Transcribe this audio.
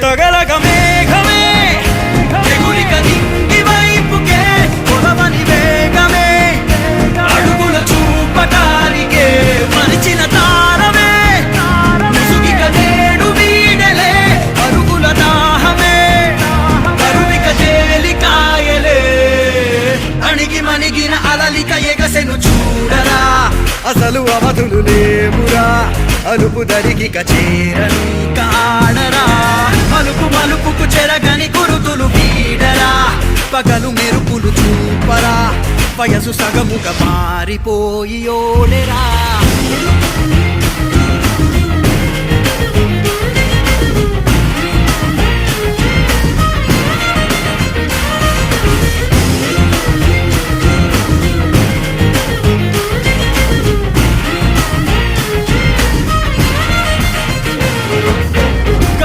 తగలగ మేఘమే ఎగురిక నింగి వైపుకే పొలవని వేగమే అడుగుల చూపటానికే మరిచిన తారమే ముసుగిక నేడు వీడలే అరుగుల దాహమే కరువిక తేలికాయలే అణిగి మణిగిన అలలిక ఎగసెను చూడరా అసలు అవధులు లేవురా అలుపు దరికి చేరని కాడరా మలుపు మలుపుకు చెరగని గురుతులు వీడరా పగలు మెరుపులు చూపరా వయసు సగముగా మారిపోయి ఓడెరా